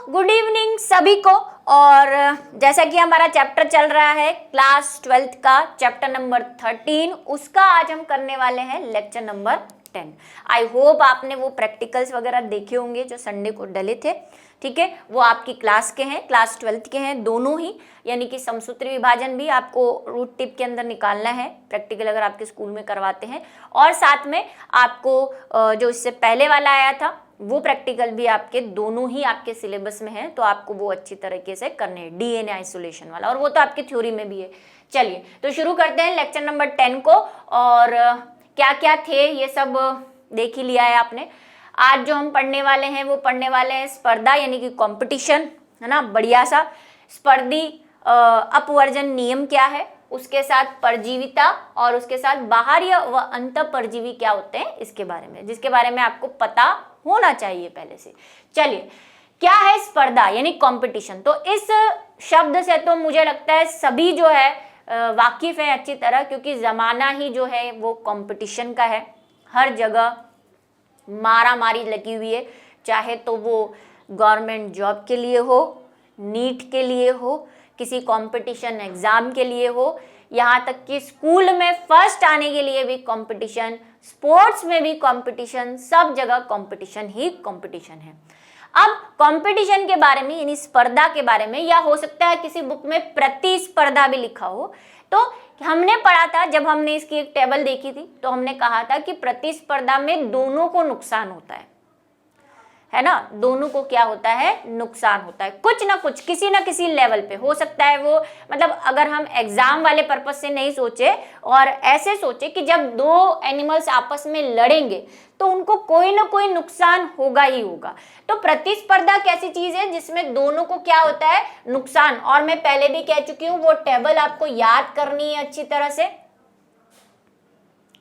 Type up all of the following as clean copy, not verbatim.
Good evening सभी को। और जैसा कि हमारा चैप्टर चल रहा है क्लास 12th का चैप्टर नंबर 13, उसका आज हम करने वाले हैं लेक्चर नंबर 10। आई होप आपने वो प्रैक्टिकल्स वगैरह देखे होंगे जो संडे को डले थे, ठीक है। वो आपकी क्लास के हैं, क्लास 12th के हैं दोनों ही, यानी कि समसूत्री विभाजन भी आपको रूट टिप के अंदर निकालना है, प्रैक्टिकल अगर आपके स्कूल में करवाते हैं। और साथ में आपको जो इससे पहले वाला आया था वो प्रैक्टिकल भी आपके दोनों ही आपके सिलेबस में है, तो आपको वो अच्छी तरीके से करने हैं, डीएनए आइसोलेशन वाला, और वो तो आपकी थ्योरी में भी है। चलिए तो शुरू करते हैं लेक्चर नंबर 10 को। और क्या क्या थे ये सब देख ही लिया है आपने। आज जो हम पढ़ने वाले हैं वो पढ़ने वाले हैं स्पर्धा यानी कि कंपटीशन, है ना, बढ़िया सा। स्पर्धी अपवर्जन नियम क्या है, उसके साथ परजीविता, और उसके साथ बाहरी व अंतःपरजीवी क्या होते हैं इसके बारे में, जिसके बारे में आपको पता होना चाहिए पहले से। चलिए, क्या है स्पर्धा यानी कंपटीशन। तो इस शब्द से तो मुझे लगता है सभी जो है वाकिफ है अच्छी तरह, क्योंकि जमाना ही जो है वो कंपटीशन का है। हर जगह मारा मारी लगी हुई है, चाहे तो वो गवर्नमेंट जॉब के लिए हो, नीट के लिए हो, किसी कंपटीशन एग्जाम के लिए हो, यहाँ तक कि स्कूल में फर्स्ट आने के लिए भी कंपटीशन, स्पोर्ट्स में भी कंपटीशन, सब जगह कंपटीशन ही कंपटीशन है। अब कंपटीशन के बारे में यानी स्पर्धा के बारे में, या हो सकता है किसी बुक में प्रतिस्पर्धा भी लिखा हो, तो हमने पढ़ा था, जब हमने इसकी एक टेबल देखी थी तो हमने कहा था कि प्रतिस्पर्धा में दोनों को नुकसान होता है ना, दोनों को क्या होता है, नुकसान होता है, कुछ ना कुछ किसी ना किसी लेवल पे हो सकता है वो। मतलब अगर हम एग्जाम वाले पर्पस से नहीं सोचे और ऐसे सोचे कि जब दो एनिमल्स आपस में लड़ेंगे तो उनको कोई ना कोई नुकसान होगा ही होगा। तो प्रतिस्पर्धा कैसी चीज है जिसमें दोनों को क्या होता है, नुकसान। और मैं पहले भी कह चुकी हूँ वो टेबल आपको याद करनी है अच्छी तरह से,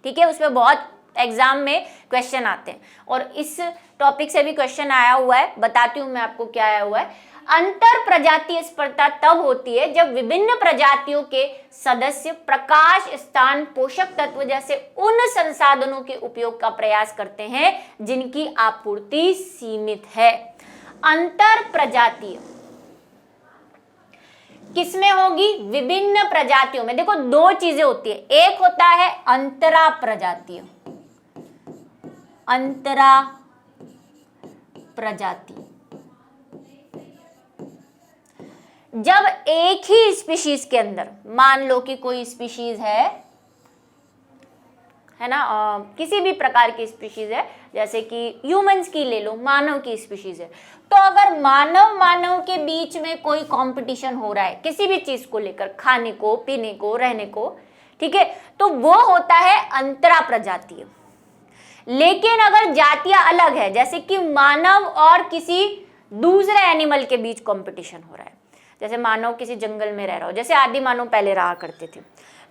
ठीक है। उसमें बहुत एग्जाम में क्वेश्चन आते हैं और इस टॉपिक से भी क्वेश्चन आया हुआ है, बताती हूं मैं आपको क्या आया हुआ है। अंतर प्रजातीय स्पर्धा तब होती है जब विभिन्न प्रजातियों के सदस्य प्रकाश, स्थान, पोषक तत्व जैसे उन संसाधनों के उपयोग का प्रयास करते हैं जिनकी आपूर्ति सीमित है। अंतर प्रजातीय किसमें होगी, विभिन्न प्रजातियों में। देखो दो चीजें होती है, एक होता है अंतरा प्रजातीय, अंतरा प्रजाति, जब एक ही स्पीशीज के अंदर, मान लो कि कोई स्पीशीज है ना, किसी भी प्रकार की स्पीशीज है, जैसे कि ह्यूमंस की ले लो, मानव की स्पीशीज है, तो अगर मानव के बीच में कोई कंपटीशन हो रहा है किसी भी चीज को लेकर, खाने को, पीने को, रहने को, ठीक है, तो वो होता है अंतरा प्रजातीय। लेकिन अगर जातियां अलग है, जैसे कि मानव और किसी दूसरे एनिमल के बीच कंपटीशन हो रहा है, जैसे मानव किसी जंगल में रह रहा हो, जैसे आदि मानव पहले रहा करते थे,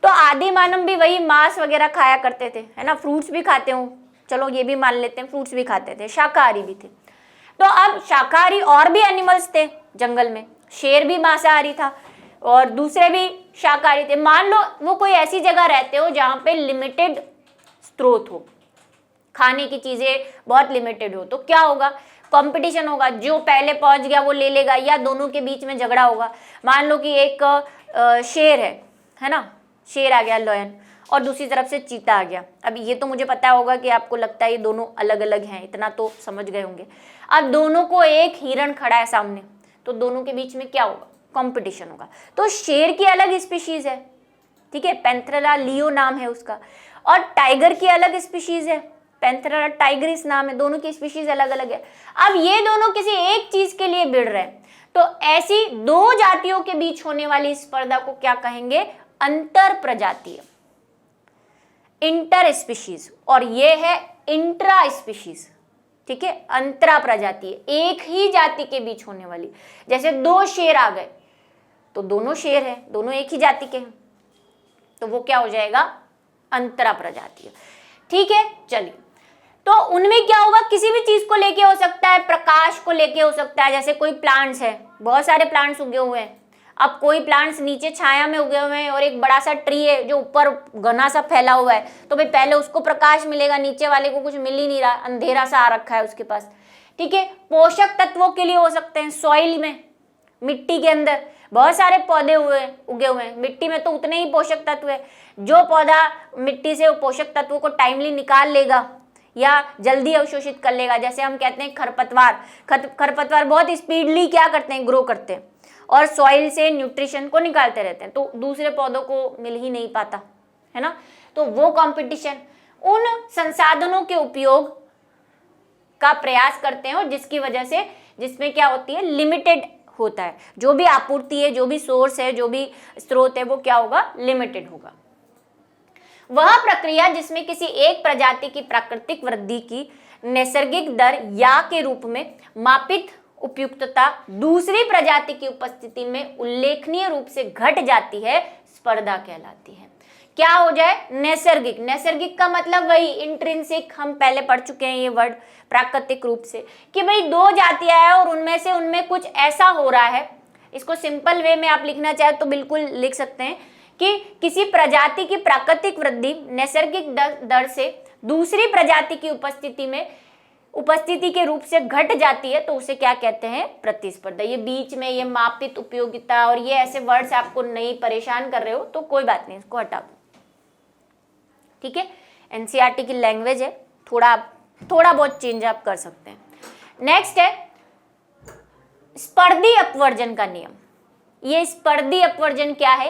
तो आदि मानव भी वही मांस वगैरह खाया करते थे, है ना, फ्रूट्स भी खाते हो, चलो ये भी मान लेते हैं, फ्रूट्स भी खाते थे, शाकाहारी भी थे। तो अब शाकाहारी और भी एनिमल्स थे जंगल में, शेर भी मांसाहारी था और दूसरे भी शाकाहारी थे। मान लो वो कोई ऐसी जगह रहते हो जहां पे लिमिटेड स्रोत हो, खाने की चीजें बहुत लिमिटेड हो, तो क्या होगा, कंपटीशन होगा, जो पहले पहुंच गया वो ले लेगा, या दोनों के बीच में झगड़ा होगा। मान लो कि एक शेर है ना, शेर आ गया लायन, और दूसरी तरफ से चीता आ गया। अब ये तो मुझे पता होगा कि आपको लगता है ये दोनों अलग अलग हैं, इतना तो समझ गए होंगे। अब दोनों को एक हिरण खड़ा है सामने, तो दोनों के बीच में क्या होगा, कंपटीशन होगा। तो शेर की अलग स्पीशीज है, ठीक है, पैंथेरा लियो नाम है उसका, और टाइगर की अलग स्पीशीज है, पैंथेरा टाइग्रिस नाम है, दोनों की स्पीशीज अलग अलग है। अब ये दोनों किसी एक चीज के लिए भिड़ रहे हैं, तो ऐसी दो जातियों के बीच होने वाली स्पर्धा को क्या कहेंगे, अंतर प्रजातीय, इंटर स्पीशीज, और ये है इंट्रा स्पीशीज, ठीक है, अंतरा प्रजातीय, एक ही जाति के बीच होने वाली। जैसे दो शेर आ गए तो दोनों शेर हैं, दोनों एक ही जाति के हैं, तो वो क्या हो जाएगा, अंतरा प्रजातीय, ठीक है। चलिए, तो उनमें क्या होगा, किसी भी चीज को लेके हो सकता है, प्रकाश को लेके हो सकता है, जैसे कोई प्लांट्स है, बहुत सारे प्लांट्स उगे हुए हैं, अब कोई प्लांट्स नीचे छाया में उगे हुए हैं और एक बड़ा सा ट्री है जो ऊपर घना सा फैला हुआ है, तो भाई पहले उसको प्रकाश मिलेगा, नीचे वाले को कुछ मिल ही नहीं रहा, अंधेरा सा आ रखा है उसके पास, ठीक है, पोषक तत्वों के लिए हो सकते हैं सॉइल में, मिट्टी के अंदर बहुत सारे पौधे उगे हुए हैं, मिट्टी में तो उतने ही पोषक तत्व है। जो पौधा मिट्टी से पोषक तत्वों को टाइमली निकाल लेगा या जल्दी अवशोषित कर लेगा, जैसे हम कहते हैं खरपतवार, खरपतवार बहुत स्पीडली क्या करते हैं, ग्रो करते हैं और सॉइल से न्यूट्रिशन को निकालते रहते हैं, तो दूसरे पौधों को मिल ही नहीं पाता, है ना। तो वो कंपटीशन, उन संसाधनों के उपयोग का प्रयास करते हैं और जिसकी वजह से, जिसमें क्या होती है, लिमिटेड होता है, जो भी आपूर्ति है, जो भी सोर्स है, जो भी स्रोत है, वो क्या होगा, लिमिटेड होगा। वह प्रक्रिया जिसमें किसी एक प्रजाति की प्राकृतिक वृद्धि की नैसर्गिक दर या के रूप में मापित उपयुक्तता दूसरी प्रजाति की उपस्थिति में उल्लेखनीय रूप से घट जाती है, स्पर्धा कहलाती है। क्या हो जाए, नैसर्गिक, नैसर्गिक का मतलब वही इंट्रिंसिक, हम पहले पढ़ चुके हैं ये वर्ड, प्राकृतिक रूप से, कि भाई दो जातियां हैं और उनमें कुछ ऐसा हो रहा है। इसको सिंपल वे में आप लिखना चाहे तो बिल्कुल लिख सकते हैं कि किसी प्रजाति की प्राकृतिक वृद्धि नैसर्गिक दर से दूसरी प्रजाति की उपस्थिति के रूप से घट जाती है, तो उसे क्या कहते हैं, प्रतिस्पर्धा। ये बीच में ये मापित, उपयोगिता और ये ऐसे वर्ड्स आपको नहीं परेशान कर रहे हो तो कोई बात नहीं, इसको हटा दो, ठीक है। एनसीईआरटी की लैंग्वेज है, थोड़ा बहुत चेंज आप कर सकते हैं। नेक्स्ट है स्पर्धी अपवर्जन का नियम। ये स्पर्धी अपवर्जन क्या है,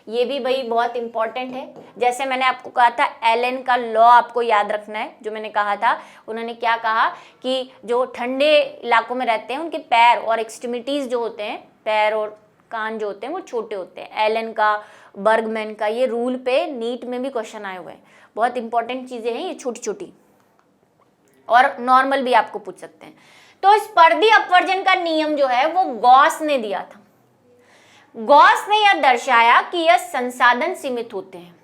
ये भी भाई बहुत इंपॉर्टेंट है। जैसे मैंने आपको कहा था, एलन का लॉ आपको याद रखना है, जो मैंने कहा था, उन्होंने क्या कहा कि जो ठंडे इलाकों में रहते हैं उनके पैर और एक्सट्रीमिटीज जो होते हैं, पैर और कान जो होते हैं वो छोटे होते हैं। एलन का, बर्गमैन का, ये रूल पे नीट में भी क्वेश्चन आए हुए हैं। बहुत इंपॉर्टेंट चीजें हैं ये, छोटी छोटी, और नॉर्मल भी आपको पूछ सकते हैं। तो स्पर्धी अपवर्जन का नियम जो है वो गॉस ने दिया था। गॉस ने यह दर्शाया कि यह संसाधन सीमित होते हैं।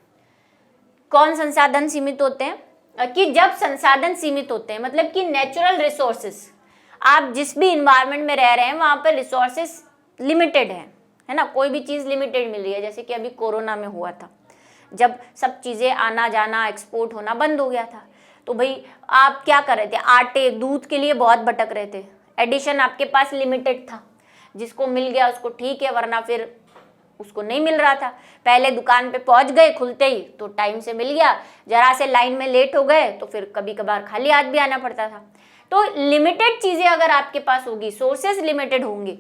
कौन संसाधन सीमित होते हैं, कि जब संसाधन सीमित होते हैं मतलब कि नेचुरल रिसोर्सेस, आप जिस भी इन्वायरमेंट में रह रहे हैं वहां पर रिसोर्सेस लिमिटेड है ना, कोई भी चीज लिमिटेड मिल रही है। जैसे कि अभी कोरोना में हुआ था, जब सब चीजें आना जाना, एक्सपोर्ट होना बंद हो गया था, तो भाई आप क्या कर रहे थे, आटे दूध के लिए बहुत भटक रहे थे, एडिशन आपके पास लिमिटेड था, जिसको मिल गया उसको ठीक है, वरना फिर उसको नहीं मिल रहा था। पहले दुकान पे पहुंच गए खुलते ही तो टाइम से मिल गया, जरा से लाइन में लेट हो गए तो फिर कभी कभार खाली हाथ भी आना पड़ता था। तो लिमिटेड चीजें अगर आपके पास होगी, सोर्सेस लिमिटेड होंगे,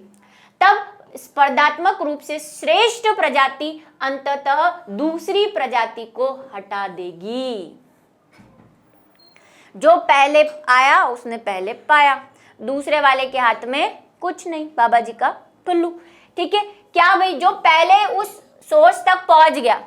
तब स्पर्धात्मक रूप से श्रेष्ठ प्रजाति अंततः दूसरी प्रजाति को हटा देगी। जो पहले आया उसने पहले पाया, दूसरे वाले के हाथ में कुछ नहीं, बाबा जी का टुल्लू, ठीक है। क्या भाई, जो पहले उस सोर्स तक पहुंच गया,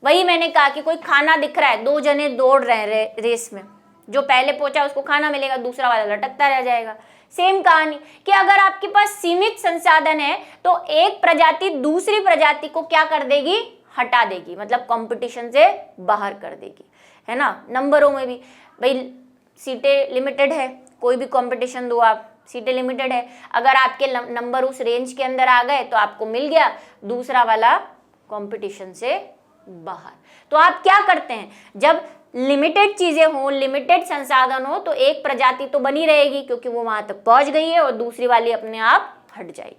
वही मैंने कहा कि कोई खाना दिख रहा है, दो जने दौड़ रहे हैं रेस में, जो पहले पहुंचा उसको खाना मिलेगा, दूसरा वाला लटकता रह जाएगा। सेम कहानी कि अगर आपके पास सीमित संसाधन है तो एक प्रजाति दूसरी प्रजाति को क्या कर देगी, हटा देगी, मतलब कंपटीशन से बाहर कर देगी, है ना। नंबरों में भी भाई सीटें लिमिटेड है, कोई भी कंपटीशन दो आप, सीटें लिमिटेड है, अगर आपके नंबर उस रेंज के अंदर आ गए तो आपको मिल गया, दूसरा वाला कंपटीशन से बाहर। तो आप क्या करते हैं, जब लिमिटेड चीजें हो, लिमिटेड संसाधन हो, तो एक प्रजाति तो बनी रहेगी क्योंकि वो वहां तक पहुंच गई है और दूसरी वाली अपने आप हट जाएगी,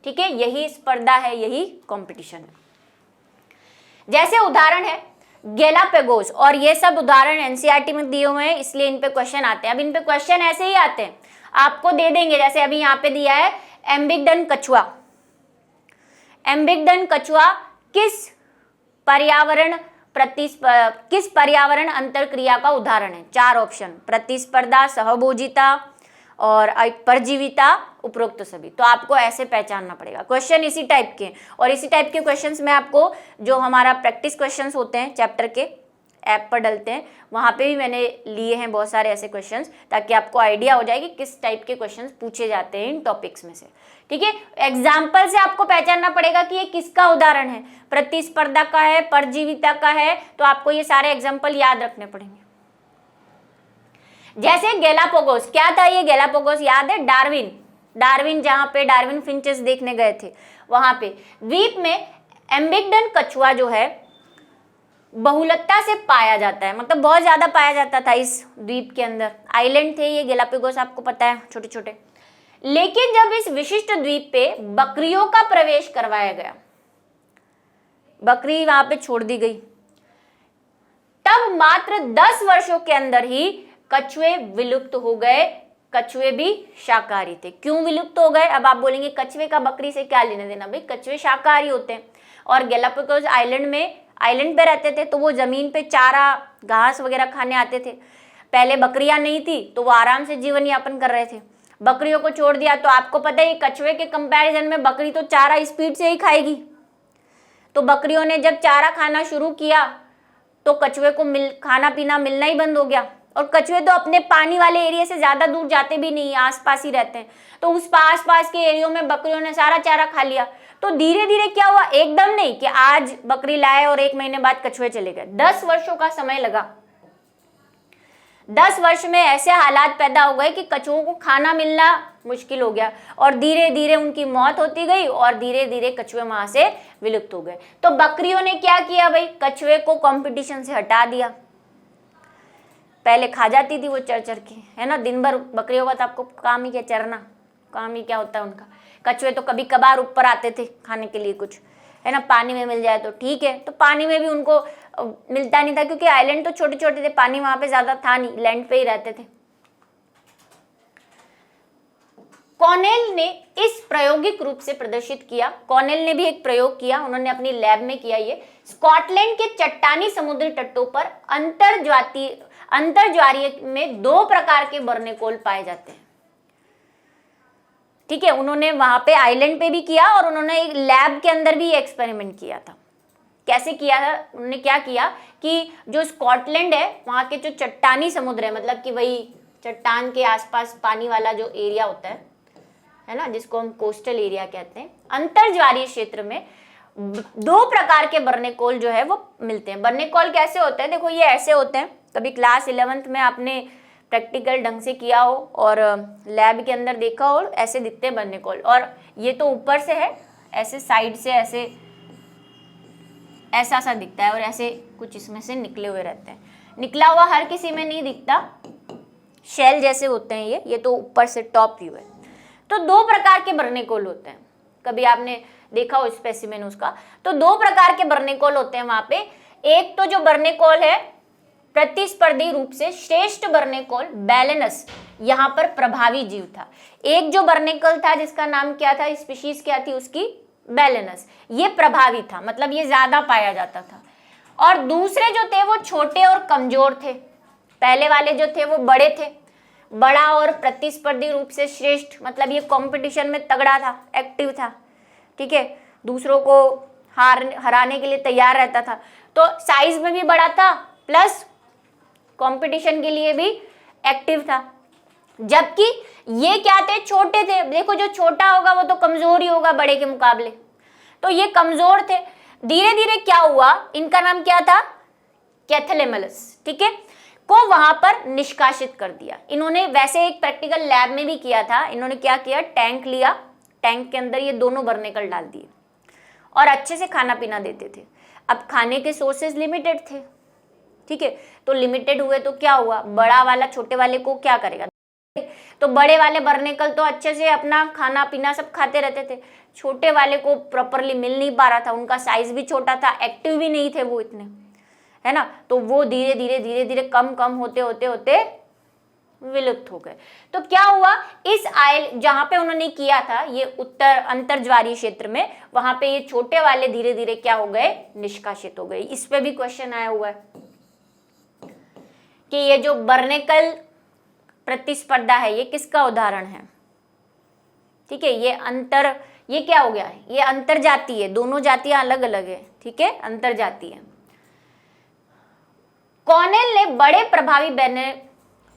ठीक है। यही स्पर्धा है, यही कंपटीशन है। जैसे उदाहरण है गैलापागोस, और ये सब उदाहरण एनसीईआरटी में दिए हुए हैं इसलिए इन पे क्वेश्चन आते हैं। अब इन पे क्वेश्चन ऐसे ही आते हैं, आपको दे देंगे, जैसे अभी यहाँ पे दिया है एम्बिगडन कछुआ। एम्बिगडन कछुआ किस पर्यावरण अंतरक्रिया का उदाहरण है? 4 ऑप्शन, प्रतिस्पर्धा, सहभोजिता और परजीविता, उपरोक्त सभी। तो आपको ऐसे पहचानना पड़ेगा। क्वेश्चन इसी टाइप के, और इसी टाइप के क्वेश्चंस में आपको जो हमारा प्रैक्टिस क्वेश्चंस होते हैं चैप्टर के ऐप पर डलते हैं, वहाँ पे भी मैंने लिए हैं बहुत सारे ऐसे क्वेश्चंस, ताकि आपको आइडिया हो जाए कि किस टाइप के क्वेश्चंस पूछे जाते हैं इन टॉपिक्स में से, ठीक है। एग्जाम्पल से आपको पहचानना पड़ेगा कि ये किसका उदाहरण है, प्रतिस्पर्धा का है, परजीविता का है, तो आपको ये सारे एग्जाम्पल याद रखने पड़ेंगे। जैसे गैलापागोस, क्या था ये गैलापागोस, याद है? डार्विन जहां पे डार्विन फिंचेस देखने गए थे, वहां पे द्वीप में एम्बिगडन कछुआ जो है बहुलता से पाया जाता है, मतलब बहुत ज्यादा पाया जाता था इस द्वीप के अंदर। आइलैंड थे ये गैलापागोस, आपको पता है, छोटे छोटे। लेकिन जब इस विशिष्ट द्वीप पे बकरियों का प्रवेश करवाया गया, बकरी वहां पे छोड़ दी गई, तब मात्र 10 वर्षों के अंदर ही कछुए विलुप्त हो गए। कछुए भी शाकाहारी थे। क्यों विलुप्त हो गए? अब आप बोलेंगे कछुए का बकरी से क्या लेना देना? भाई कछुए शाकाहारी होते हैं और गैलापागोस आइलैंड पे रहते थे, तो वो जमीन पे चारा घास वगैरह खाने आते थे। पहले बकरियां नहीं थी तो वो आराम से जीवन यापन कर रहे थे। बकरियों को छोड़ दिया तो आपको पता है कछुए के कंपैरिजन में बकरी तो चारा स्पीड से ही खाएगी। तो बकरियों ने जब चारा खाना शुरू किया तो कछुए को खाना पीना मिलना ही बंद हो गया। और कछुए तो अपने पानी वाले एरिया से ज्यादा दूर जाते भी नहीं, आसपास ही रहते हैं। तो उस आसपास के एरियो में बकरियों ने सारा चारा खा लिया। तो धीरे धीरे क्या हुआ, एकदम नहीं कि आज बकरी लाए और 1 महीने बाद कछुए चले गए। 10 वर्षों का समय लगा। 10 वर्ष में ऐसे हालात पैदा हो गए कि कछुओं को खाना मिलना मुश्किल हो गया और धीरे धीरे उनकी मौत होती गई और धीरे धीरे कछुए वहां से विलुप्त हो गए। तो बकरियों ने क्या किया भाई, कछुए को कंपटीशन से हटा दिया। पहले खा जाती थी वो चर चर के, है ना, दिन भर बकरियों का तो आपको काम ही क्या, चरना, काम ही क्या होता है उनका। कछुए तो कभी कभार ऊपर आते थे खाने के लिए कुछ, है ना, पानी में मिल जाए तो ठीक है। तो पानी में भी उनको मिलता नहीं था क्योंकि आइलैंड तो छोटे छोटे थे, पानी वहां पे ज्यादा था नहीं, लैंड पे ही रहते थे। कॉर्नेल ने इस प्रायोगिक रूप से प्रदर्शित किया। कॉर्नेल ने भी एक प्रयोग किया, उन्होंने अपनी लैब में किया। ये स्कॉटलैंड के चट्टानी समुद्री तटों पर अंतर्ज्वारीय में 2 प्रकार के बर्नेकोल पाए जाते हैं। ठीक है, उन्होंने वहां पे आइलैंड पे भी किया और उन्होंने एक लैब के अंदर भी एक्सपेरिमेंट किया था। कैसे किया था उन्होंने? क्या किया कि जो स्कॉटलैंड है वहां के जो चट्टानी समुद्र है, मतलब कि वही चट्टान के आसपास पानी वाला जो एरिया होता है ना, जिसको हम कोस्टल एरिया कहते हैं, अंतर्ज्वारीय क्षेत्र में 2 प्रकार के बर्नेकोल जो है वो मिलते हैं। बर्नेकोल कैसे होते हैं? देखो ये ऐसे होते हैं, कभी क्लास 11th में आपने प्रैक्टिकल ढंग से किया हो और लैब के अंदर देखा हो, ऐसे दिखते हैं बर्नेकोल। और ये तो ऊपर से है, ऐसे साइड से ऐसे ऐसा सा दिखता है और ऐसे कुछ इसमें से निकले हुए रहते हैं। निकला हुआ हर किसी में नहीं दिखता, शेल जैसे होते हैं ये तो ऊपर से टॉप व्यू है। तो 2 प्रकार के बर्नेकोल होते हैं, कभी आपने देखा हो स्पेसिमेन उसका। तो 2 प्रकार के बर्नेकोल होते हैं वहां पे। एक तो जो बर्नेकोल है प्रतिस्पर्धी रूप से श्रेष्ठ बर्नेकोल बैलेनस यहाँ पर प्रभावी जीव था। एक जो बर्नेकोल था जिसका नाम क्या था, स्पीशीज क्या थी उसकी, बैलेनस, ये प्रभावी था, मतलब ये ज्यादा पाया जाता था। और दूसरे जो थे वो छोटे और कमजोर थे। पहले वाले जो थे वो बड़े थे, बड़ा और प्रतिस्पर्धी रूप से श्रेष्ठ, मतलब ये कंपटीशन में तगड़ा था, एक्टिव था, ठीक है, दूसरों को हराने के लिए तैयार रहता था। तो साइज में भी बड़ा था प्लस कंपटीशन के लिए भी एक्टिव था। जबकि ये क्या थे, छोटे थे। देखो जो छोटा होगा वो तो कमजोर ही होगा बड़े के मुकाबले, तो ये कमजोर थे। धीरे धीरे क्या हुआ, इनका नाम क्या था, कैथलेमलस, ठीक है, को वहां पर निष्कासित कर दिया इन्होंने। वैसे एक प्रैक्टिकल लैब में भी किया था। इन्होंने क्या किया, टैंक लिया, टैंक के अंदर ये दोनों बर्नेकल डाल दिए और अच्छे से खाना पीना देते थे। अब खाने के सोर्सेज लिमिटेड थे, ठीक है, तो लिमिटेड हुए तो क्या हुआ, बड़ा वाला छोटे वाले को क्या करेगा, तो बड़े वाले बर्नेकल तो अच्छे से अपना खाना पीना सब खाते रहते थे, छोटे वाले को प्रॉपरली मिल नहीं पा रहा था, उनका साइज भी छोटा था, एक्टिव भी नहीं थे वो इतने, है ना। तो वो धीरे धीरे कम होते होते विलुप्त हो गए। तो क्या हुआ, इस आइल जहां पे उन्होंने किया था ये उत्तर अंतर्ज्वारीय क्षेत्र में, वहां पे ये छोटे वाले धीरे धीरे क्या हो गए, निष्कासित हो गए। इस पे भी क्वेश्चन आया हुआ है कि ये जो बर्नेकल प्रतिस्पर्धा है ये किसका उदाहरण है, ठीक है, ये क्या हो गया है, ये अंतरजातीय है, दोनों जातियां अलग अलग है, ठीक है, अंतरजातीय है। कॉर्नेल ने बड़े प्रभावी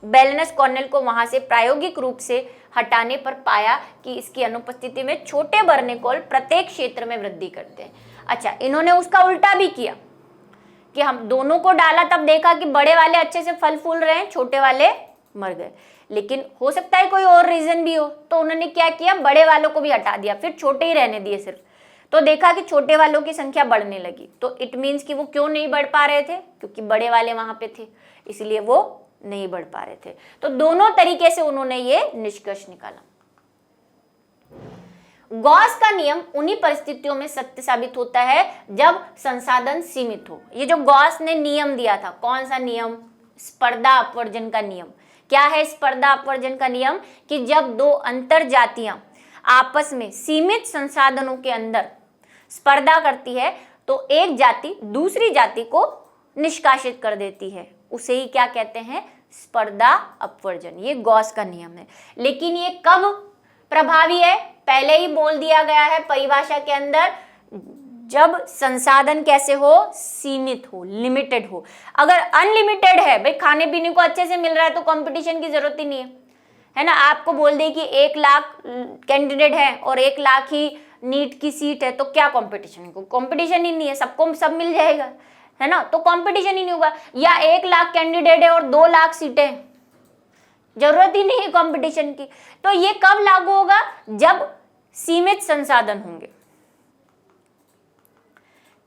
बैलेनस कॉर्नेल को वहां से प्रायोगिक रूप से हटाने पर पाया कि इसकी अनुपस्थिति में छोटे बर्नेकोल प्रत्येक क्षेत्र में वृद्धि करते हैं। अच्छा, इन्होंने उसका उल्टा भी किया कि हम दोनों को डाला, तब देखा कि बड़े वाले अच्छे से फल फूल रहे हैं, छोटे वाले मर गए। लेकिन हो सकता है कोई और रीजन भी हो, तो उन्होंने क्या किया, बड़े वालों को भी हटा दिया, फिर छोटे ही रहने दिए सिर्फ। तो देखा कि छोटे वालों की संख्या बढ़ने लगी, तो इट मीन्स कि वो क्यों नहीं बढ़ पा रहे थे, क्योंकि बड़े वाले वहां पे थे, इसलिए वो नहीं बढ़ पा रहे थे। तो दोनों तरीके से उन्होंने ये निष्कर्ष निकाला। गॉस का नियम उन्हीं परिस्थितियों में सत्य साबित होता है जब संसाधन सीमित हो। ये जो गॉस ने नियम दिया था, कौन सा नियम? स्पर्धा अपवर्जन का नियम। क्या है स्पर्धा अपवर्जन का नियम? कि जब दो अंतर जातियां आपस में सीमित संसाधनों के अंदर स्पर्धा करती है तो एक जाति दूसरी जाति को निष्कासित कर देती है, उसे ही क्या कहते हैं? स्पर्धा अपवर्जन। ये गॉस का नियम है। लेकिन ये कब प्रभावी है? पहले ही बोल दिया गया है परिभाषा के अंदर, जब संसाधन कैसे हो? सीमित हो, लिमिटेड हो। अगर अनलिमिटेड है, भाई खाने पीने को अच्छे से मिल रहा है तो कंपटीशन की जरूरत ही नहीं है ना। आपको बोल दे कि 1 लाख कैंडिडेट है और 1 लाख ही नीट की सीट है, तो क्या कंपटीशन? कंपटीशन ही नहीं है, सबको सब मिल जाएगा, है ना, तो कंपटीशन ही नहीं होगा। या 1 लाख कैंडिडेट है और 2 लाख सीटें, जरूरत ही नहीं है कंपटीशन की। तो ये कब लागू होगा? जब सीमित संसाधन होंगे।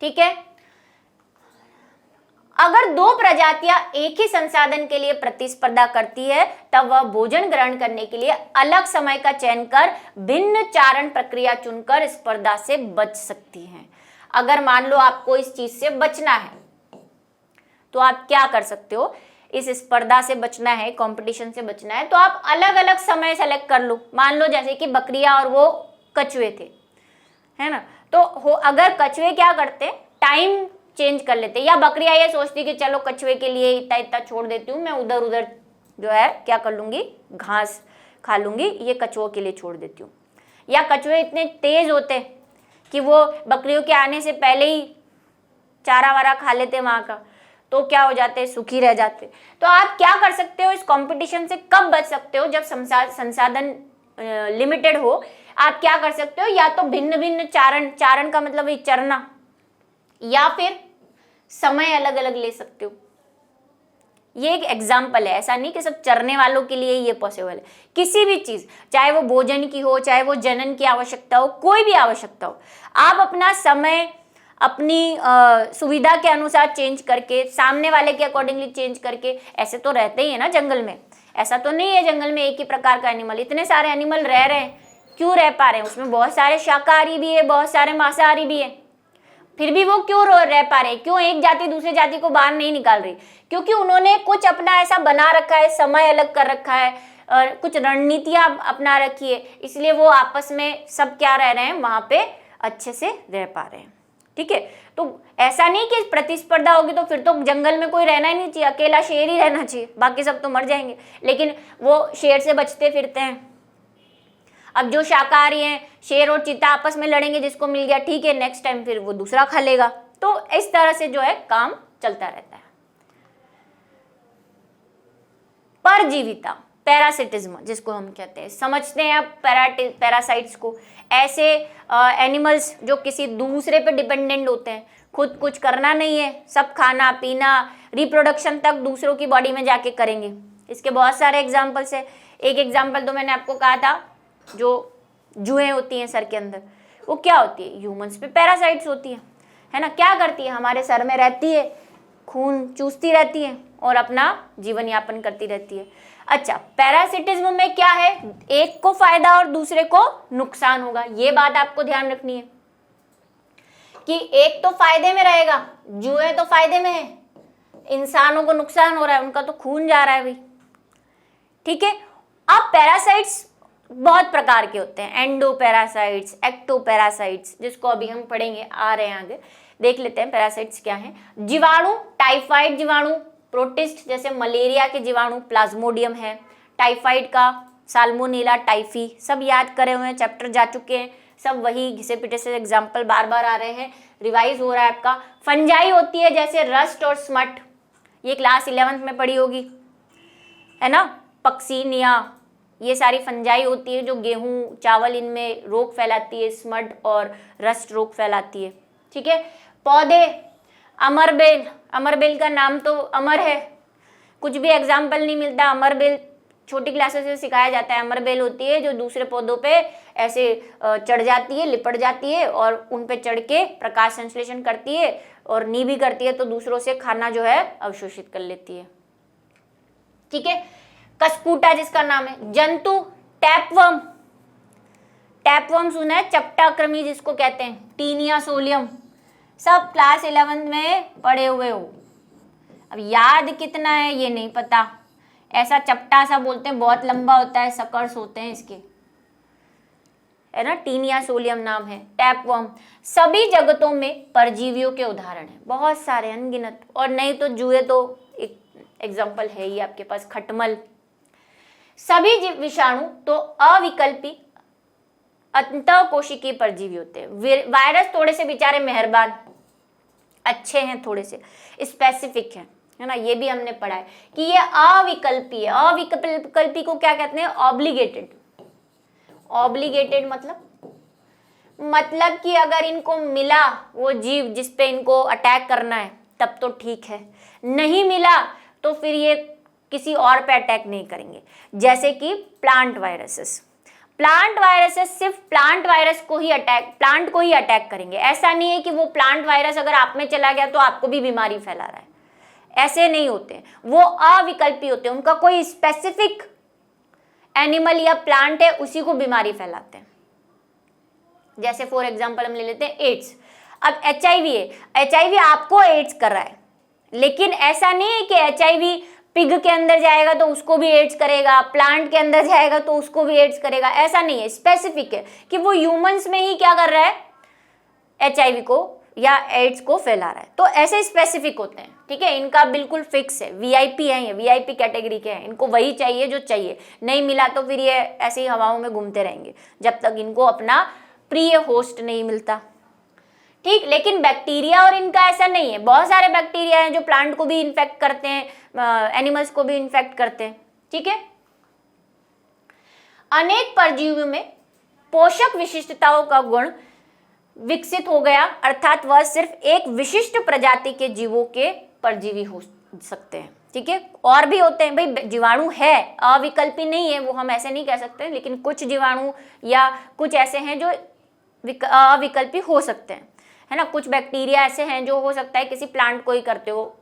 ठीक है। अगर दो प्रजातियां एक ही संसाधन के लिए प्रतिस्पर्धा करती है तब वह भोजन ग्रहण करने के लिए अलग समय का चयन कर भिन्न चारण प्रक्रिया चुनकर स्पर्धा से बच सकती हैं। अगर मान लो आपको इस चीज से बचना है तो आप क्या कर सकते हो? इस स्पर्धा से बचना है, कंपटीशन से बचना है, तो आप अलग अलग समय सेलेक्ट कर लो। मान लो जैसे कि बकरियां और वो कछुए थे, है ना, तो अगर कछुए क्या करते, टाइम चेंज कर लेते, या बकरियां ये सोचती कि चलो कछुए के लिए इतना इतना छोड़ देती हूँ, मैं उधर उधर जो है क्या कर लूंगी, घास खा लूंगी, ये कछुओं के लिए छोड़ देती हूँ। या कछुए इतने तेज होते कि वो बकरियों के आने से पहले ही चारा वारा खा लेते वहां का, तो क्या हो जाते, सुखी रह जाते। तो आप क्या कर सकते हो, इस कंपटीशन से कब बच सकते हो? जब संसाधन लिमिटेड हो। आप क्या कर सकते हो? या तो भिन्न भिन्न चारण का मतलब ये चरना, या फिर समय अलग अलग ले सकते हो। ये एक एग्जाम्पल है, ऐसा नहीं कि सब चरने वालों के लिए ये पॉसिबल है। किसी भी चीज, चाहे वो भोजन की हो, चाहे वो जनन की आवश्यकता हो, कोई भी आवश्यकता हो, आप अपना समय अपनी सुविधा के अनुसार चेंज करके, सामने वाले के अकॉर्डिंगली चेंज करके, ऐसे तो रहते ही है ना जंगल में। ऐसा तो नहीं है जंगल में एक ही प्रकार का एनिमल, इतने सारे एनिमल रह रहे हैं, क्यों रह पा रहे हैं? उसमें बहुत सारे शाकाहारी भी है, बहुत सारे मांसाहारी भी है, फिर भी वो क्यों रह पा रहे हैं? क्यों एक जाति दूसरी जाति को बाहर नहीं निकाल रही? क्योंकि उन्होंने कुछ अपना ऐसा बना रखा है, समय अलग कर रखा है और कुछ रणनीतियां अपना रखी है, इसलिए वो आपस में सब क्या रह रहे हैं, वहां पे अच्छे से रह पा रहे हैं। ठीक है, तो ऐसा नहीं कि प्रतिस्पर्धा होगी तो फिर तो जंगल में कोई रहना ही नहीं चाहिए, अकेला शेर ही रहना चाहिए, बाकी सब तो मर जाएंगे। लेकिन वो शेर से बचते फिरते हैं। अब जो शाकाहारी हैं, शेर और चीता आपस में लड़ेंगे, जिसको मिल गया ठीक है, नेक्स्ट टाइम फिर वो दूसरा खा लेगा। तो इस तरह से जो है काम चलता रहता है। परजीविता, पैरासिटिज्म जिसको हम कहते हैं, समझते हैं अब पैरासाइट्स को, ऐसे एनिमल्स जो किसी दूसरे पे डिपेंडेंट होते हैं, खुद कुछ करना नहीं है, सब खाना पीना रिप्रोडक्शन तक दूसरों की बॉडी में जाके करेंगे। इसके बहुत सारे एग्जाम्पल्स है। एक एग्जाम्पल तो मैंने आपको कहा था, जो जुएं होती हैं सर के अंदर, वो क्या होती है, ह्यूमंस पे पैरासाइट्स होती है ना। क्या करती है, हमारे सर में रहती है, खून चूसती रहती है और अपना जीवन यापन करती रहती है। अच्छा, पैरासिटिज्म में क्या है, एक को फायदा और दूसरे को नुकसान होगा। ये बात आपको ध्यान रखनी है कि एक तो फायदे में रहेगा, जुए तो फायदे में है, इंसानों को नुकसान हो रहा है, उनका तो खून जा रहा है भाई। ठीक है। अब पैरासाइट्स बहुत प्रकार के होते हैं, एंडोपैरासाइट्स, एक्टोपैरासाइट्स, जिसको अभी हम पढ़ेंगे, आ रहे हैं आगे, देख लेते हैं पैरासाइट्स क्या हैं। जीवाणु, टाइफाइड जीवाणु, प्रोटिस्ट जैसे मलेरिया के जीवाणु, प्लाज्मोडियम है, टाइफाइड का साल्मोनेला टाइफी, सब याद करे हुए हैं, चैप्टर जा चुके हैं, सब वही घिसे पिटे से एग्जाम्पल बार बार आ रहे हैं, रिवाइज हो रहा है आपका। फंजाई होती है जैसे रस्ट और स्मट, ये क्लास 11th में पढ़ी होगी, है ना। पक्सीनिया, ये सारी फंजाई होती है जो गेहूं चावल इनमें रोग फैलाती है, स्मड और रस्ट रोग फैलाती है। ठीक है। पौधे, अमरबेल, अमरबेल का नाम तो अमर है, कुछ भी एग्जाम्पल नहीं मिलता, अमरबेल छोटी क्लासेस में सिखाया जाता है। अमरबेल होती है जो दूसरे पौधों पे ऐसे चढ़ जाती है, लिपट जाती है और उन पे चढ़ के प्रकाश संश्लेषण करती है और नी भी करती है, तो दूसरों से खाना जो है अवशोषित कर लेती है। ठीक है। कस्कूटा जिसका नाम है, जंतु टैपवर्म, टैपवर्म सुना है, चपटाकृमि जिसको कहते हैं, टीनिया सोलियम, सब क्लास 11 में पढ़े हुए हो। अब याद कितना है ये नहीं पता, ऐसा चपटा सा बोलते हैं, बहुत लंबा होता है, सकर्स होते हैं इसके, है ना। टीनिया सोलियम नाम है। टैपवर्म सभी जगतों में परजीवियों के उदाहरण हैं, बहुत सारे अनगिनत, और नहीं तो जुए तो एक एग्जाम्पल है ही आपके पास, खटमल। सभी विषाणु तो अविकल्पी अंतःकोशिकीय परजीवी होते हैं। वायरस थोड़े से बेचारे मेहरबान अच्छे हैं, थोड़े से स्पेसिफिक है ना, ये भी हमने पढ़ा है कि ये अविकल्पी है। अविकल्पी को क्या कहते हैं? ऑब्लिगेटेड। ऑब्लिगेटेड मतलब कि अगर इनको मिला वो जीव जिस पे इनको अटैक करना है तब तो ठीक है, नहीं मिला तो फिर ये किसी और पे अटैक नहीं करेंगे। जैसे कि प्लांट वायरसेस, प्लांट वायरसेस सिर्फ प्लांट वायरस को ही प्लांट को ही अटैक करेंगे। ऐसा नहीं है कि वो प्लांट वायरस अगर आप में चला गया तो आपको भी बीमारी फैला रहा है, ऐसे नहीं होते। वो अविकल्पी होते हैं, उनका कोई स्पेसिफिक एनिमल या प्लांट है, उसी को बीमारी फैलाते हैं। जैसे फॉर एग्जांपल हम ले लेते हैं एड्स। अब HIV है, HIV आपको एड्स कर रहा है, लेकिन ऐसा नहीं है कि HIV पिग के अंदर जाएगा तो उसको भी एड्स करेगा, प्लांट के अंदर जाएगा तो उसको भी एड्स करेगा, ऐसा नहीं है। स्पेसिफिक है कि वो ह्यूमंस में ही क्या कर रहा है, HIV को या एड्स को फैला रहा है। तो ऐसे स्पेसिफिक होते हैं, ठीक है। इनका बिल्कुल फिक्स है, VIP है, ये VIP कैटेगरी के हैं, इनको वही चाहिए जो चाहिए, नहीं मिला तो फिर ये ऐसे ही हवाओं में घूमते रहेंगे जब तक इनको अपना प्रिय होस्ट नहीं मिलता, ठीक। लेकिन बैक्टीरिया और इनका ऐसा नहीं है, बहुत सारे बैक्टीरिया हैं जो प्लांट को भी इन्फेक्ट करते हैं, एनिमल्स को भी इन्फेक्ट करते हैं, ठीक है। अनेक परजीवियों में पोषक विशिष्टताओं का गुण विकसित हो गया, अर्थात वह सिर्फ एक विशिष्ट प्रजाति के जीवों के परजीवी हो सकते हैं, ठीक है। और भी होते हैं भाई, जीवाणु है, अविकल्पी नहीं है वो, हम ऐसे नहीं कह सकते, लेकिन कुछ जीवाणु या कुछ ऐसे हैं जो अविकल्पी हो सकते हैं, है ना। कुछ बैक्टीरिया ऐसे हैं जो हो सकता है किसी प्लांट को ही करते हो,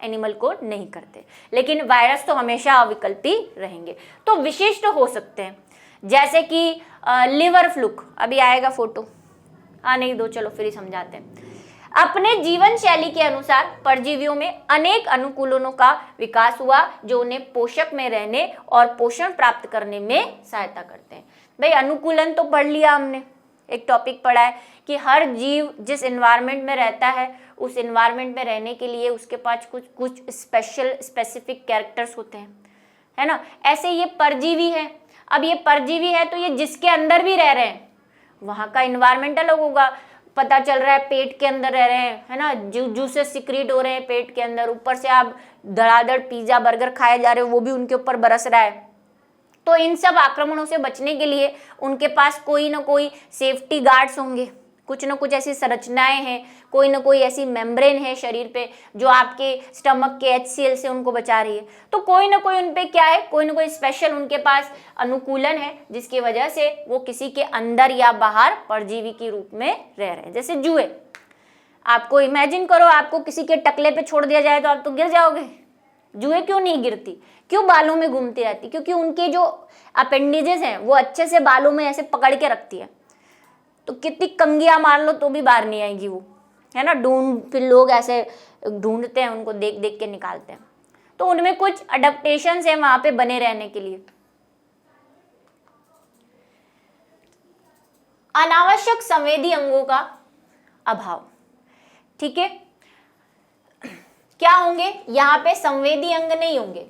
एनिमल को नहीं करते, लेकिन वायरस तो हमेशा अविकल्पी रहेंगे। तो विशिष्ट हो सकते हैं, जैसे कि लिवर फ्लूक, अभी आएगा फोटो, नहीं दो, चलो फिर ही समझाते हैं। अपने जीवन शैली के अनुसार परजीवियों में अनेक अनुकूलनों का विकास हुआ जो उन्हें पोषक में रहने और पोषण प्राप्त करने में सहायता करते हैं। भाई अनुकूलन तो पढ़ लिया हमने, एक टॉपिक पढ़ा है कि हर जीव जिस एनवायरनमेंट में रहता है उस एनवायरनमेंट में रहने के लिए उसके पास कुछ स्पेसिफिक कैरेक्टर्स होते हैं, है ना। ऐसे ये परजीवी है, अब ये परजीवी है तो ये जिसके अंदर भी रह रहे हैं वहाँ का एनवायरनमेंट अलग होगा। पता चल रहा है पेट के अंदर रह रहे हैं, है ना, जूसेस सिक्रीट हो रहे हैं पेट के अंदर, ऊपर से आप धड़ाधड़ पिज्जा बर्गर खाए जा रहे हो, वो भी उनके ऊपर बरस रहा है। तो इन सब आक्रमणों से बचने के लिए उनके पास कोई ना कोई सेफ्टी गार्ड्स होंगे, कुछ ना कुछ ऐसी संरचनाएं हैं, कोई ना कोई ऐसी मेम्ब्रेन है शरीर पे जो आपके स्टमक के HCl से उनको बचा रही है। तो कोई ना कोई उन पे क्या है, कोई ना कोई स्पेशल उनके पास अनुकूलन है जिसकी वजह से वो किसी के अंदर या बाहर परजीवी के रूप में रह रहे हैं। जैसे जुए, आपको इमेजिन करो आपको किसी के टकले पे छोड़ दिया जाए तो आप तो गिर जाओगे। जुए क्यों नहीं गिरती, क्यों बालों में घूमती रहती, क्योंकि उनके जो अपेंडिजेस हैं वो अच्छे से बालों में ऐसे पकड़ के रखती है, तो कितनी कंगियां मार लो तो भी बाहर नहीं आएगी वो, है ना। फिर लोग ऐसे ढूंढते हैं उनको, देख देख के निकालते हैं। तो उनमें कुछ अडेप्टेशंस हैं वहां पे बने रहने के लिए। अनावश्यक संवेदी अंगों का अभाव, ठीक है। क्या होंगे यहाँ पे, संवेदी अंग नहीं होंगे।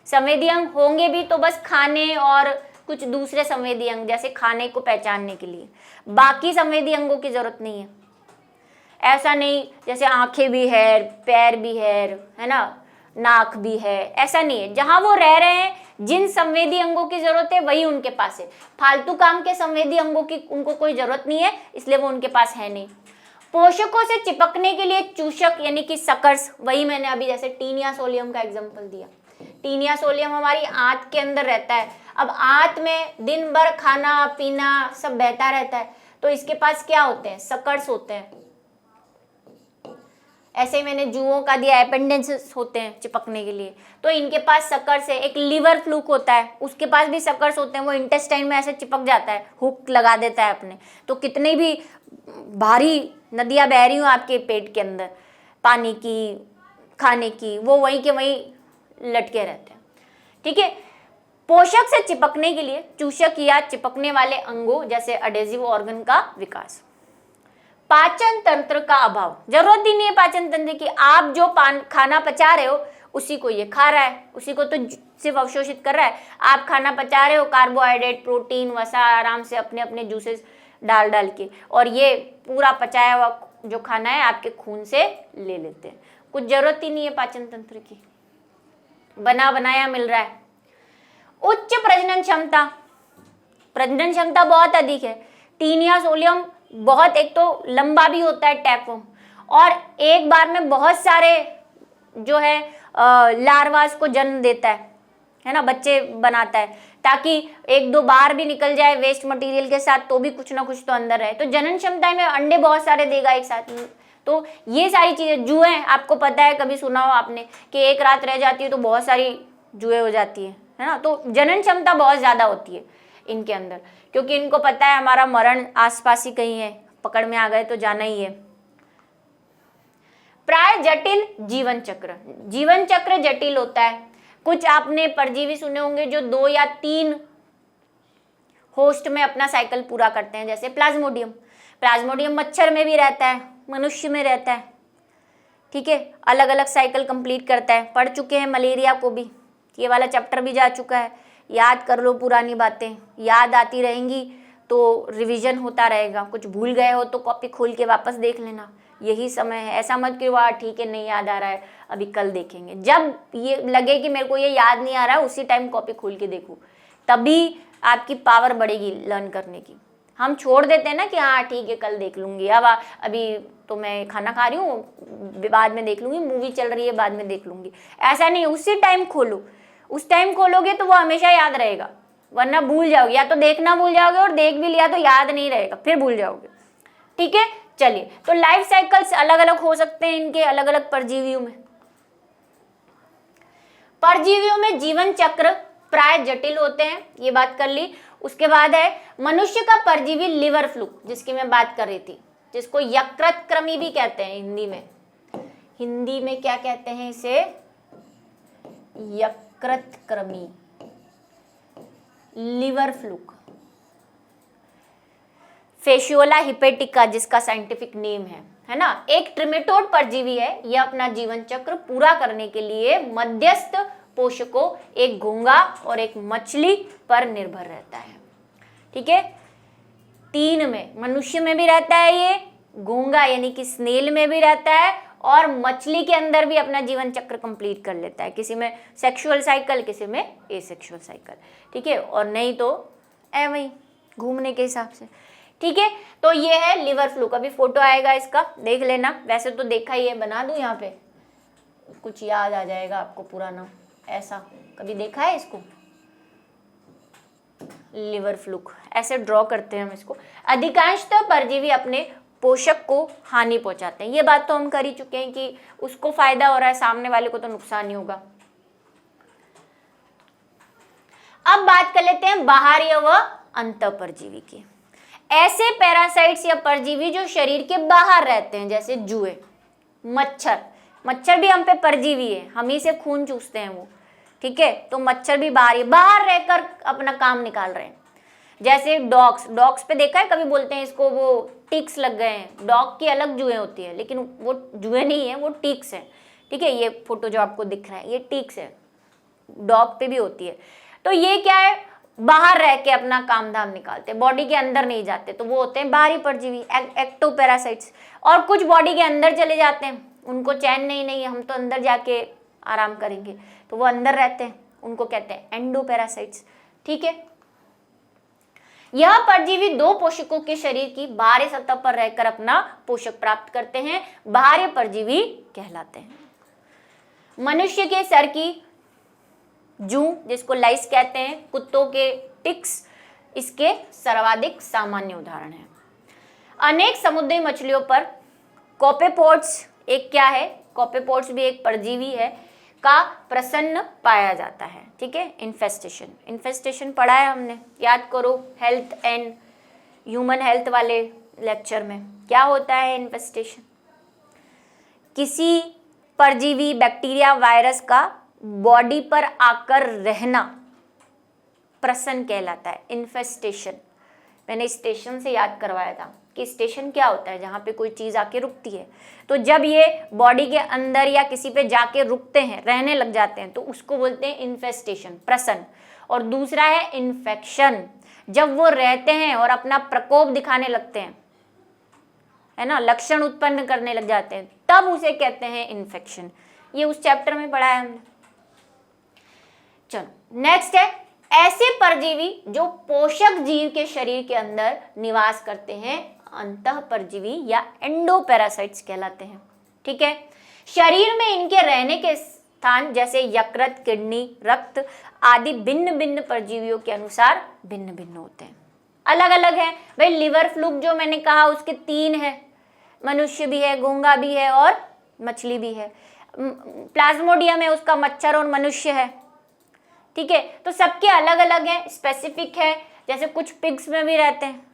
संवेदी अंग होंगे भी तो बस खाने और कुछ दूसरे संवेदी अंग, जैसे खाने को पहचानने के लिए, बाकी संवेदी अंगों की जरूरत नहीं है। ऐसा नहीं जैसे आंखें भी है, पैर भी है ना, नाक भी है, ऐसा नहीं है। जहां वो रह रहे हैं जिन संवेदी अंगों की जरूरत है वही उनके पास है। फालतू काम के संवेदी अंगों की उनको कोई जरूरत नहीं है, इसलिए वो उनके पास है नहीं। पोषकों से चिपकने के लिए चूषक यानी कि सकर्स, वही मैंने अभी जैसे टीनिया सोलियम का एग्जांपल दिया, टीनिया सोलियम हमारी आंत के अंदर रहता है। अब आंत में दिन भर खाना पीना सब बहता रहता है, तो इसके पास क्या होते हैं, सकर्स होते हैं। ऐसे ही मैंने जुओं का दिया, अपेंडेंसेस होते हैं चिपकने के लिए, तो इनके पास सकर्स है। एक लीवर फ्लूक होता है, उसके पास भी सकर्स होते हैं, वो इंटेस्टाइन में ऐसे चिपक जाता है, हुक लगा देता है अपने। तो कितनी भी भारी नदियां बह रही हूँ आपके पेट के अंदर, पानी की, खाने की, वो वहीं के वहीं लटके रहते हैं। ठीक है, पोषक से चिपकने के लिए चूषक या चिपकने वाले अंगों जैसे अडेसिव ऑर्गन का विकास। पाचन तंत्र का अभाव, जरूरत ही नहीं है पाचन तंत्र की, आप जो खाना पचा रहे हो उसी को ये खा रहा है, उसी को तो सिर्फ अवशोषित कर रहा है। आप खाना पचा रहे हो, कार्बोहाइड्रेट, प्रोटीन, वसा आराम से अपने अपने जूसेस डाल डाल के, और ये पूरा पचाया हुआ जो खाना है आपके खून से ले लेते हैं। कुछ जरूरत ही नहीं है पाचन तंत्र की, बना बनाया मिल रहा है। उच्च प्रजनन क्षमता, प्रजनन क्षमता बहुत अधिक है। टीनिया सोलियम बहुत, एक तो लंबा भी होता है टैपवर्म, और एक बार में बहुत सारे जो है लार्वास को जन्म देता है ना, बच्चे बनाता है, ताकि एक दो बार भी निकल जाए वेस्ट मटेरियल के साथ तो भी कुछ ना कुछ तो अंदर रहे। तो जनन क्षमता में अंडे बहुत सारे देगा एक साथ। तो ये सारी चीजें, जुएं आपको पता है, कभी सुना हो आपने कि एक रात रह जाती है तो बहुत सारी जुएं हो जाती है ना। तो जनन क्षमता बहुत ज्यादा होती है इनके अंदर, क्योंकि इनको पता है हमारा मरण आसपास ही कहीं है, पकड़ में आ गए तो जाना ही है। प्राय जटिल जीवन चक्र, जीवन चक्र जटिल होता है। कुछ आपने परजीवी सुने होंगे जो 2 या 3 होस्ट में अपना साइकिल पूरा करते हैं, जैसे प्लाज्मोडियम। प्लाज्मोडियम मच्छर में भी रहता है, मनुष्य में रहता है, ठीक है, अलग अलग साइकिल कंप्लीट करता है। पढ़ चुके हैं मलेरिया को भी, ये वाला चैप्टर भी जा चुका है। याद कर लो पुरानी बातें, याद आती रहेंगी तो रिवीजन होता रहेगा। कुछ भूल गए हो तो कॉपी खोल के वापस देख लेना, यही समय है। ऐसा मत कि वाह ठीक है नहीं याद आ रहा है अभी कल देखेंगे। जब ये लगे कि मेरे को ये याद नहीं आ रहा है उसी टाइम कॉपी खोल के देखो, तभी आपकी पावर बढ़ेगी लर्न करने की। हम छोड़ देते हैं ना कि हाँ ठीक है कल देख लूंगी, अब अभी तो मैं खाना खा रही हूँ बाद में देख लूंगी, मूवी चल रही है बाद में देख लूंगी। ऐसा नहीं, उसी टाइम खोलो। उस टाइम खोलोगे तो वो हमेशा याद रहेगा, वरना भूल जाओगे। या तो देखना भूल जाओगे और देख भी लिया तो याद नहीं रहेगा, फिर भूल जाओगे। ठीक है, चलिए। तो लाइफ साइकिल्स अलग अलग हो सकते हैं इनके, अलग अलग परजीवियों में। परजीवियों में जीवन चक्र प्राय जटिल होते हैं, ये बात कर ली। उसके बाद है मनुष्य का परजीवी लिवर फ्लूक, जिसकी मैं बात कर रही थी, जिसको यकृत कृमि भी कहते हैं हिंदी में। हिंदी में क्या कहते हैं इसे? यकृत कृमि, लिवर फ्लूक, फेशियोला हिपेटिका जिसका साइंटिफिक नेम है ना। एक ट्रिमेटोड परजीवी है, यह अपना जीवन चक्र पूरा करने के लिए मध्यस्थ पोषकों, एक घोंघा और एक मछली पर निर्भर रहता है। ठीक है, 3 में, मनुष्य में भी रहता है ये, घोंघा यानी कि स्नेल में भी रहता है, और मछली के अंदर भी अपना जीवन चक्र कंप्लीट कर लेता है। किसी में सेक्सुअल साइकिल, किसी में एसेक्सुअल साइकिल। ठीक है, और नहीं तो वही घूमने के हिसाब से। ठीक है, तो ये है लिवर फ्लूक। अभी फोटो आएगा इसका, देख लेना। वैसे तो देखा ही है, बना दूं यहाँ पे, कुछ याद आ जाएगा आपको पुराना। ऐसा कभी देखा है इसको? लिवर फ्लूक ऐसे ड्रॉ करते हैं हम इसको। अधिकांशतः परजीवी अपने पोषक को हानि पहुंचाते हैं। ये बात तो हम कर ही चुके हैं कि उसको फायदा हो रहा है, सामने वाले को तो नुकसान ही होगा। अब बात कर लेते हैं बाहरी व अंतःपरजीवी की। ऐसे पैरासाइट्स या परजीवी जो शरीर के बाहर रहते हैं, जैसे जुए, मच्छर। मच्छर भी हम पे परजीवी है, हम ही से खून चूसते हैं वो। ठीक है, तो मच्छर भी बाहर रहकर अपना काम निकाल रहे हैं। जैसे डॉग्स पे देखा है कभी, बोलते हैं इसको वो टिक्स लग गए हैं। डॉग की अलग जुएं होती है, लेकिन वो जुएं नहीं है, वो टिक्स है। ठीक है, ये फोटो जो आपको दिख रहा है ये टिक्स है, डॉग पे भी होती है। तो ये क्या है, बाहर रह के अपना काम धाम निकालते हैं, बॉडी के अंदर नहीं जाते, तो वो होते हैं बाहरी परजीवी, एक्टोपैरासाइट्स। और कुछ बॉडी के अंदर चले जाते हैं, उनको चैन नहीं हम तो अंदर जाके आराम करेंगे, तो वो अंदर रहते हैं, उनको कहते हैं एंडोपैरासाइट्स। ठीक है, यह परजीवी 2 पोषकों के शरीर की बाहरी सतह पर रहकर अपना पोषक प्राप्त करते हैं, बाहरी परजीवी कहलाते हैं। मनुष्य के सर की जू जिसको लाइस कहते हैं, कुत्तों के टिक्स इसके सर्वाधिक सामान्य उदाहरण हैं। अनेक समुद्री मछलियों पर कोपेपोड्स एक क्या है, कोपेपोड्स भी एक परजीवी है, का प्रसन्न पाया जाता है। ठीक है, इन्फेस्टेशन, इन्फेस्टेशन पढ़ा है हमने, याद करो हेल्थ एंड ह्यूमन हेल्थ वाले लेक्चर में। क्या होता है इन्फेस्टेशन? किसी परजीवी, बैक्टीरिया, वायरस का बॉडी पर आकर रहना प्रसन कहलाता है, इन्फेस्टेशन। मैंने स्टेशन से याद करवाया था कि स्टेशन क्या होता है, जहाँ पे कोई चीज़ आके रुकती है। तो जब ये बॉडी के अंदर या किसी पे जाके रुकते हैं, रहने लग जाते हैं, तो उसको बोलते हैं इन्फेस्टेशन, प्रसन। और दूसरा है इन्फेक्शन, जब वो रहते हैं और अपना प्रकोप दिखाने लगते हैं, है ना, लक्षण उत्पन्न करने लग जाते हैं, तब उसे कहते हैं इन्फेक्शन। ये उस चैप्टर में पढ़ा है हमने। चलो नेक्स्ट है ऐसे परजीवी जो पोषक जीव के शरीर के अंदर निवास करते हैं, अंतः परजीवी या एंडोपैरासाइट्स कहलाते हैं। ठीक है, शरीर में इनके रहने के स्थान जैसे यकृत, किडनी, रक्त आदि भिन्न भिन्न परजीवियों के अनुसार भिन्न भिन्न होते हैं, अलग अलग है। भाई लिवर फ्लूक जो मैंने कहा उसके 3 है, मनुष्य भी है, घोंघा भी है और मछली भी है। प्लाज्मोडियम है, उसका मच्छर और मनुष्य है। ठीक है, तो सबके अलग अलग हैं, स्पेसिफिक है, जैसे कुछ पिग्स में भी रहते हैं।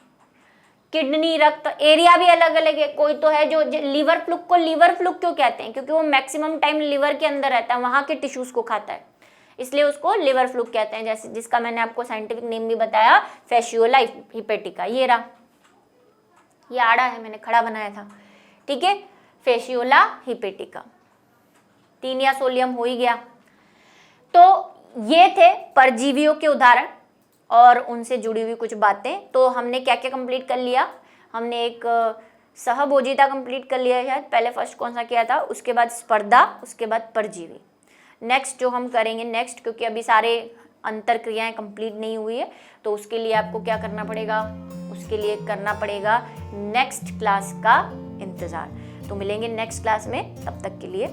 किडनी, रक्त, एरिया भी अलग अलग है। कोई तो है जो लिवर फ्लूक को लिवर फ्लूक क्यों कहते हैं? क्योंकि वो मैक्सिमम टाइम लिवर के अंदर रहता है, वहां के टिश्यूज को खाता है, इसलिए उसको लिवर फ्लूक कहते हैं। जैसे जिसका मैंने आपको साइंटिफिक नेम भी बताया, फैशियोला हिपेटिका। ये रहा, ये आड़ा है, मैंने खड़ा बनाया था। ठीक है, फैशियोला हिपेटिका, 3 या सोलियम हो ही गया। तो ये थे परजीवियों के उदाहरण और उनसे जुड़ी हुई कुछ बातें। तो हमने क्या क्या कंप्लीट कर लिया? हमने एक सहभोजिता कंप्लीट कर लिया है, पहले फर्स्ट कौन सा किया था, उसके बाद स्पर्धा, उसके बाद परजीवी। नेक्स्ट जो हम करेंगे नेक्स्ट, क्योंकि अभी सारे अंतर क्रियाएं कंप्लीट नहीं हुई है, तो उसके लिए आपको क्या करना पड़ेगा, उसके लिए करना पड़ेगा नेक्स्ट क्लास का इंतज़ार। तो मिलेंगे नेक्स्ट क्लास में, तब तक के लिए